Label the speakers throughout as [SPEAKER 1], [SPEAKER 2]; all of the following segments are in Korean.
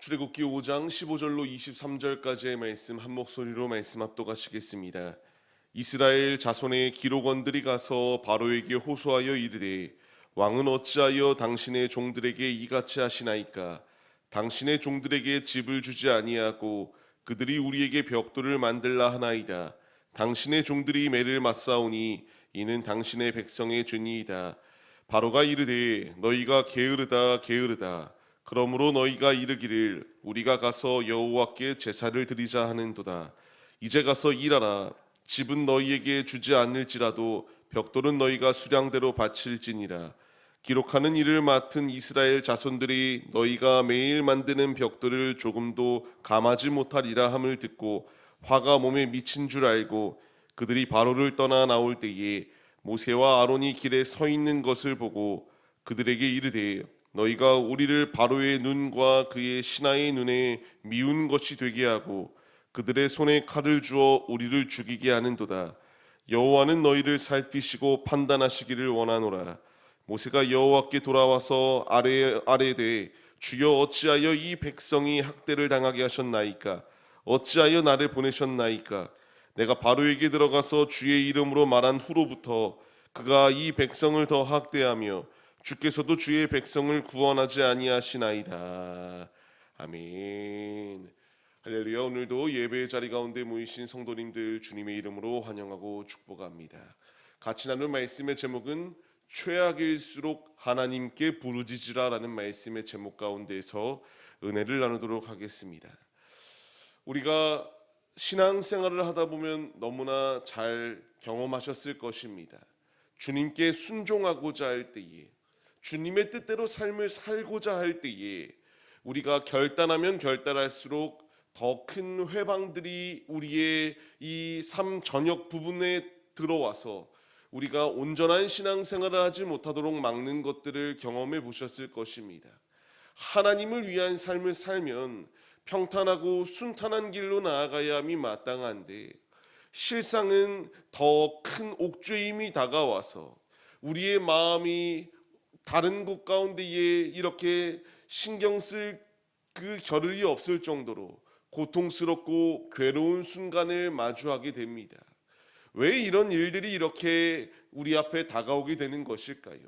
[SPEAKER 1] 출애굽기 5장 15절로 23절까지의 말씀 한 목소리로 말씀 합독하시겠습니다. 이스라엘 자손의 기록원들이 가서 바로에게 호소하여 이르되 왕은 어찌하여 당신의 종들에게 이같이 하시나이까? 당신의 종들에게 집을 주지 아니하고 그들이 우리에게 벽돌을 만들라 하나이다. 당신의 종들이 매를 맞사오니 이는 당신의 백성의 죄니이다. 바로가 이르되 너희가 게으르다 게으르다. 그러므로 너희가 이르기를 우리가 가서 여호와께 제사를 드리자 하는도다. 이제 가서 일하라. 집은 너희에게 주지 않을지라도 벽돌은 너희가 수량대로 바칠지니라. 기록하는 일을 맡은 이스라엘 자손들이 너희가 매일 만드는 벽돌을 조금도 감하지 못하리라 함을 듣고 화가 몸에 미친 줄 알고 그들이 바로를 떠나 나올 때에 모세와 아론이 길에 서 있는 것을 보고 그들에게 이르되 너희가 우리를 바로의 눈과 그의 신하의 눈에 미운 것이 되게 하고 그들의 손에 칼을 주어 우리를 죽이게 하는도다. 여호와는 너희를 살피시고 판단하시기를 원하노라. 모세가 여호와께 돌아와서 아뢰되 주여 어찌하여 이 백성이 학대를 당하게 하셨나이까? 어찌하여 나를 보내셨나이까? 내가 바로에게 들어가서 주의 이름으로 말한 후로부터 그가 이 백성을 더 학대하며 주께서도 주의 백성을 구원하지 아니하시나이다. 아멘. 할렐루야. 오늘도 예배의 자리 가운데 모이신 성도님들 주님의 이름으로 환영하고 축복합니다. 같이 나눌 말씀의 제목은 최악일수록 하나님께 부르짖으라라는 말씀의 제목 가운데서 은혜를 나누도록 하겠습니다. 우리가 신앙생활을 하다 보면 너무나 잘 경험하셨을 것입니다. 주님께 순종하고자 할 때에, 주님의 뜻대로 삶을 살고자 할 때에 우리가 결단하면 결단할수록 더 큰 회방들이 우리의 이 삶 전역 부분에 들어와서 우리가 온전한 신앙생활을 하지 못하도록 막는 것들을 경험해 보셨을 것입니다. 하나님을 위한 삶을 살면 평탄하고 순탄한 길로 나아가야 함이 마땅한데 실상은 더 큰 옥죄임이 다가와서 우리의 마음이 다른 곳 가운데에 이렇게 신경 쓸 그 겨를이 없을 정도로 고통스럽고 괴로운 순간을 마주하게 됩니다. 왜 이런 일들이 이렇게 우리 앞에 다가오게 되는 것일까요?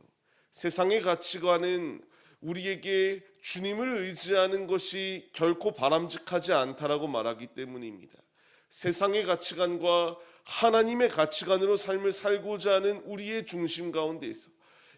[SPEAKER 1] 세상의 가치관은 우리에게 주님을 의지하는 것이 결코 바람직하지 않다라고 말하기 때문입니다. 세상의 가치관과 하나님의 가치관으로 삶을 살고자 하는 우리의 중심 가운데에서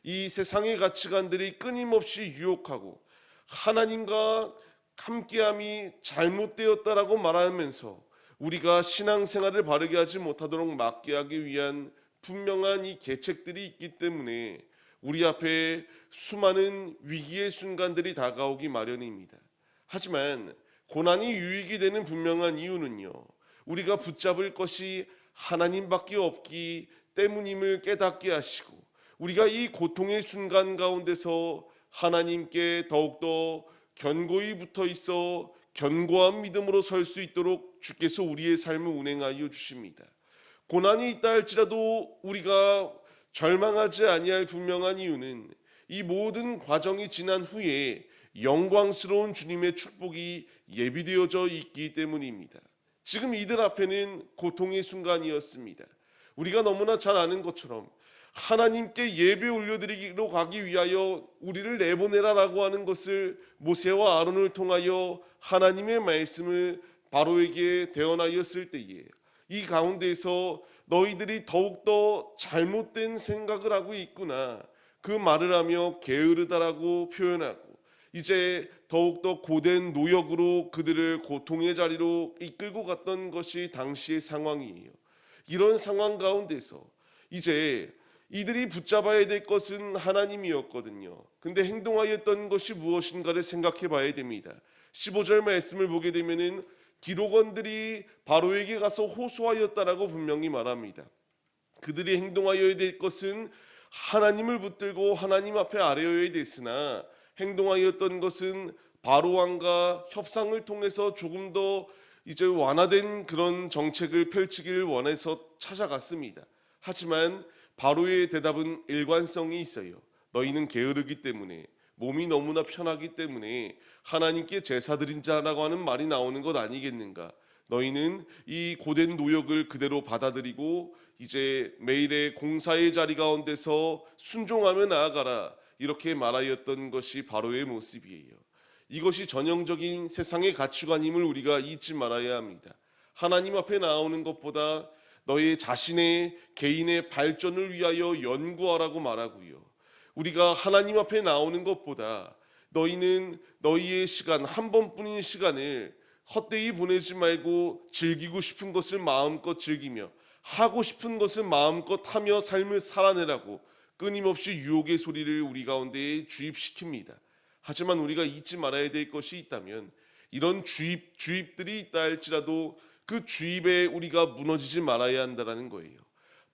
[SPEAKER 1] 이 세상의 가치관들이 끊임없이 유혹하고 하나님과 함께함이 잘못되었다라고 말하면서 우리가 신앙생활을 바르게 하지 못하도록 막게 하기 위한 분명한 이 계책들이 있기 때문에 우리 앞에 수많은 위기의 순간들이 다가오기 마련입니다. 하지만 고난이 유익이 되는 분명한 이유는요, 우리가 붙잡을 것이 하나님밖에 없기 때문임을 깨닫게 하시고 우리가 이 고통의 순간 가운데서 하나님께 더욱더 견고히 붙어 있어 견고한 믿음으로 설 수 있도록 주께서 우리의 삶을 운행하여 주십니다. 고난이 있다 할지라도 우리가 절망하지 아니할 분명한 이유는 이 모든 과정이 지난 후에 영광스러운 주님의 축복이 예비되어져 있기 때문입니다. 지금 이들 앞에는 고통의 순간이었습니다. 우리가 너무나 잘 아는 것처럼 하나님께 예배 올려드리기로 가기 위하여 우리를 내보내라라고 하는 것을 모세와 아론을 통하여 하나님의 말씀을 바로에게 대언하였을 때에 이 가운데에서 너희들이 더욱더 잘못된 생각을 하고 있구나, 그 말을 하며 게으르다라고 표현하고 이제 더욱더 고된 노역으로 그들을 고통의 자리로 이끌고 갔던 것이 당시의 상황이에요. 이런 상황 가운데서 이제 이들이 붙잡아야 될 것은 하나님이었거든요. 근데 행동하였던 것이 무엇인가를 생각해 봐야 됩니다. 15절 말씀을 보게 되면은 기록원들이 바로에게 가서 호소하였다라고 분명히 말합니다. 그들이 행동하여야 될 것은 하나님을 붙들고 하나님 앞에 아뢰어야 됐으나 행동하였던 것은 바로 왕과 협상을 통해서 조금 더 이제 완화된 그런 정책을 펼치기를 원해서 찾아갔습니다. 하지만 바로의 대답은 일관성이 있어요. 너희는 게으르기 때문에, 몸이 너무나 편하기 때문에 하나님께 제사 드린 자라고 하는 말이 나오는 것 아니겠는가? 너희는 이 고된 노역을 그대로 받아들이고 이제 매일의 공사의 자리 가운데서 순종하며 나아가라, 이렇게 말하였던 것이 바로의 모습이에요. 이것이 전형적인 세상의 가치관임을 우리가 잊지 말아야 합니다. 하나님 앞에 나오는 것보다 너희 자신의 개인의 발전을 위하여 연구하라고 말하고요. 우리가 하나님 앞에 나오는 것보다 너희는 너희의 시간, 한 번뿐인 시간을 헛되이 보내지 말고 즐기고 싶은 것을 마음껏 즐기며 하고 싶은 것을 마음껏 하며 삶을 살아내라고 끊임없이 유혹의 소리를 우리 가운데에 주입시킵니다. 하지만 우리가 잊지 말아야 될 것이 있다면 이런 주입들이 있다 할지라도 그 주입에 우리가 무너지지 말아야 한다는 거예요.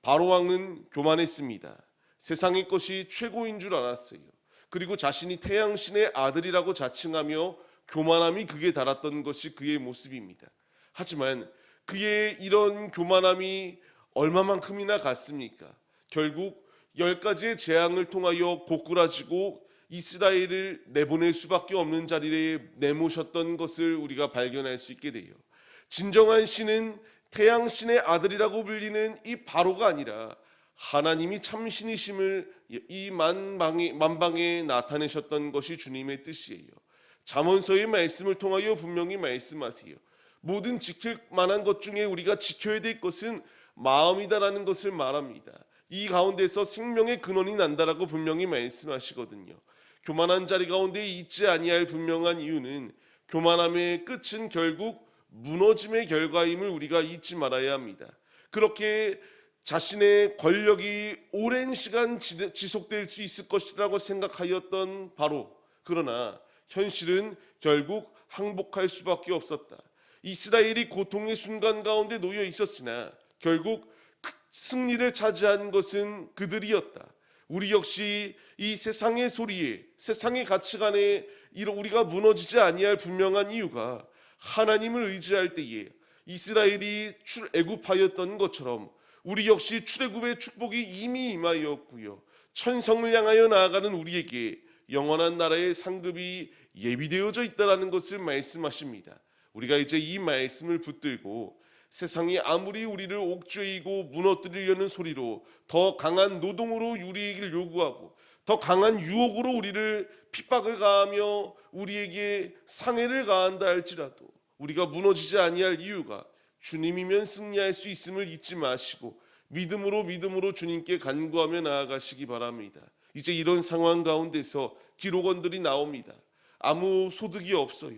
[SPEAKER 1] 바로 왕은 교만했습니다. 세상의 것이 최고인 줄 알았어요. 그리고 자신이 태양신의 아들이라고 자칭하며 교만함이 극에 달았던 것이 그의 모습입니다. 하지만 그의 이런 교만함이 얼마만큼이나 갔습니까? 결국 10가지의 재앙을 통하여 고꾸라지고 이스라엘을 내보낼 수밖에 없는 자리에 내모셨던 것을 우리가 발견할 수 있게 돼요. 진정한 신은 태양신의 아들이라고 불리는 이 바로가 아니라 하나님이 참신이심을 이 만방에 나타내셨던 것이 주님의 뜻이에요. 잠언서의 말씀을 통하여 분명히 말씀하세요. 모든 지킬 만한 것 중에 우리가 지켜야 될 것은 마음이다라는 것을 말합니다. 이 가운데서 생명의 근원이 난다라고 분명히 말씀하시거든요. 교만한 자리 가운데 있지 아니할 분명한 이유는 교만함의 끝은 결국 무너짐의 결과임을 우리가 잊지 말아야 합니다. 그렇게 자신의 권력이 오랜 시간 지속될 수 있을 것이라고 생각하였던 바로, 그러나 현실은 결국 항복할 수밖에 없었다. 이스라엘이 고통의 순간 가운데 놓여 있었으나 결국 승리를 차지한 것은 그들이었다. 우리 역시 이 세상의 소리에, 세상의 가치관에 우리가 무너지지 아니할 분명한 이유가 하나님을 의지할 때에 이스라엘이 출애굽하였던 것처럼 우리 역시 출애굽의 축복이 이미 임하였고요. 천성을 향하여 나아가는 우리에게 영원한 나라의 상급이 예비되어져 있다는 것을 말씀하십니다. 우리가 이제 이 말씀을 붙들고 세상이 아무리 우리를 옥죄이고 무너뜨리려는 소리로 더 강한 노동으로 우리에게 요구하고 더 강한 유혹으로 우리를 핍박을 가하며 우리에게 상해를 가한다 할지라도 우리가 무너지지 아니할 이유가 주님이면 승리할 수 있음을 잊지 마시고 믿음으로 주님께 간구하며 나아가시기 바랍니다. 이제 이런 상황 가운데서 기록원들이 나옵니다. 아무 소득이 없어요.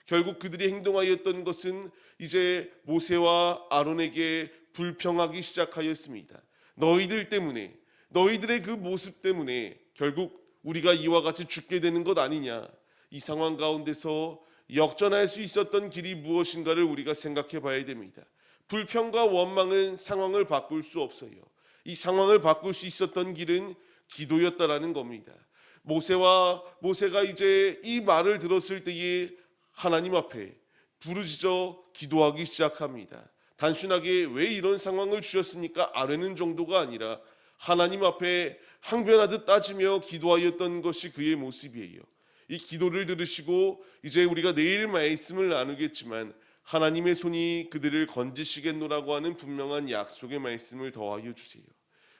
[SPEAKER 1] 결국 그들이 행동하였던 것은 이제 모세와 아론에게 불평하기 시작하였습니다. 너희들 때문에, 너희들의 그 모습 때문에 결국 우리가 이와 같이 죽게 되는 것 아니냐. 이 상황 가운데서 역전할 수 있었던 길이 무엇인가를 우리가 생각해 봐야 됩니다. 불평과 원망은 상황을 바꿀 수 없어요. 이 상황을 바꿀 수 있었던 길은 기도였다라는 겁니다. 모세가 이제 이 말을 들었을 때에 하나님 앞에 부르짖어 기도하기 시작합니다. 단순하게 왜 이런 상황을 주셨습니까? 아뢰는 정도가 아니라 하나님 앞에 항변하듯 따지며 기도하였던 것이 그의 모습이에요. 이 기도를 들으시고 이제 우리가 내일 말씀을 나누겠지만 하나님의 손이 그들을 건지시겠노라고 하는 분명한 약속의 말씀을 더하여 주세요.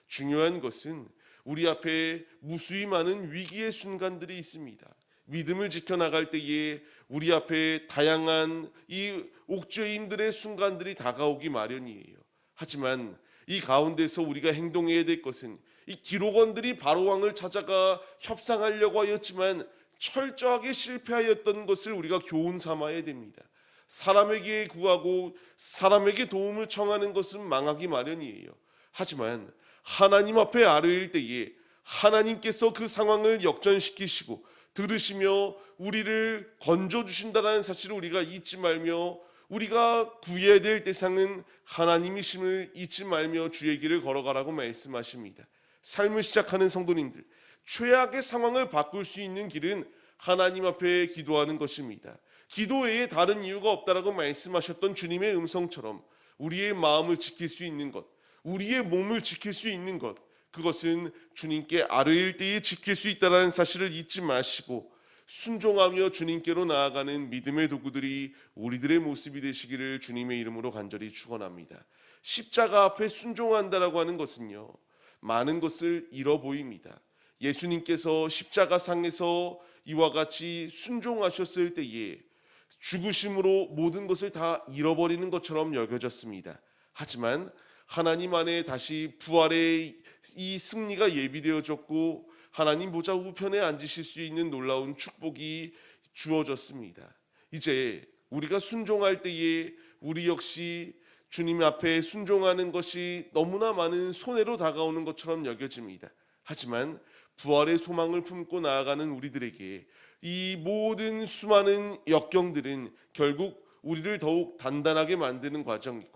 [SPEAKER 1] 중요한 것은 우리 앞에 무수히 많은 위기의 순간들이 있습니다. 믿음을 지켜나갈 때에 우리 앞에 다양한 이 옥죄임들의 순간들이 다가오기 마련이에요. 하지만 이 가운데서 우리가 행동해야 될 것은 이 기록원들이 바로 왕을 찾아가 협상하려고 하였지만 철저하게 실패하였던 것을 우리가 교훈 삼아야 됩니다. 사람에게 구하고 사람에게 도움을 청하는 것은 망하기 마련이에요. 하지만 하나님 앞에 아뢰일 때에 하나님께서 그 상황을 역전시키시고 들으시며 우리를 건져주신다는 사실을 우리가 잊지 말며 우리가 구해야 될 대상은 하나님이심을 잊지 말며 주의 길을 걸어가라고 말씀하십니다. 삶을 시작하는 성도님들, 최악의 상황을 바꿀 수 있는 길은 하나님 앞에 기도하는 것입니다. 기도 외에 다른 이유가 없다라고 말씀하셨던 주님의 음성처럼 우리의 마음을 지킬 수 있는 것, 우리의 몸을 지킬 수 있는 것, 그것은 주님께 아뢰일 때에 지킬 수 있다는 사실을 잊지 마시고 순종하며 주님께로 나아가는 믿음의 도구들이 우리들의 모습이 되시기를 주님의 이름으로 간절히 축원합니다. 십자가 앞에 순종한다라고 하는 것은요, 많은 것을 잃어 보입니다. 예수님께서 십자가상에서 이와 같이 순종하셨을 때에 죽으심으로 모든 것을 다 잃어버리는 것처럼 여겨졌습니다. 하지만 하나님 안에 다시 부활의 이 승리가 예비되어졌고 하나님 보좌 우편에 앉으실 수 있는 놀라운 축복이 주어졌습니다. 이제 우리가 순종할 때에 우리 역시 주님 앞에 순종하는 것이 너무나 많은 손해로 다가오는 것처럼 여겨집니다. 하지만 부활의 소망을 품고 나아가는 우리들에게 이 모든 수많은 역경들은 결국 우리를 더욱 단단하게 만드는 과정이고,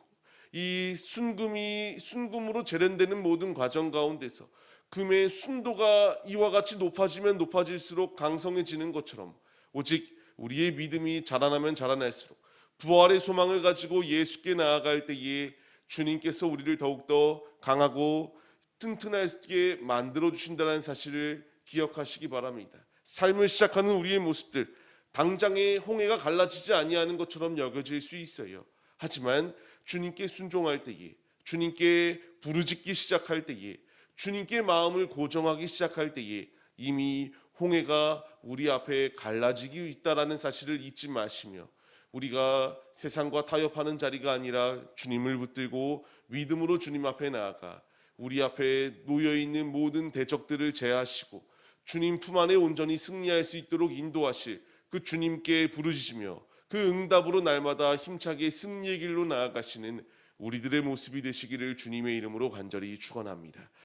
[SPEAKER 1] 이 순금으로 재련되는 모든 과정 가운데서 금의 순도가 이와 같이 높아지면 높아질수록 강성해지는 것처럼 오직 우리의 믿음이 자라나면 자라날수록 부활의 소망을 가지고 예수께 나아갈 때에 주님께서 우리를 더욱더 강하고 튼튼하게 만들어 주신다는 사실을 기억하시기 바랍니다. 삶을 시작하는 우리의 모습들, 당장의 홍해가 갈라지지 아니하는 것처럼 여겨질 수 있어요. 하지만 주님께 순종할 때에, 주님께 부르짖기 시작할 때에, 주님께 마음을 고정하기 시작할 때에 이미 홍해가 우리 앞에 갈라지기 있다라는 사실을 잊지 마시며, 우리가 세상과 타협하는 자리가 아니라 주님을 붙들고 믿음으로 주님 앞에 나아가 우리 앞에 놓여있는 모든 대적들을 제하시고 주님 품 안에 온전히 승리할 수 있도록 인도하실 그 주님께 부르짖으며 그 응답으로 날마다 힘차게 승리의 길로 나아가시는 우리들의 모습이 되시기를 주님의 이름으로 간절히 축원합니다.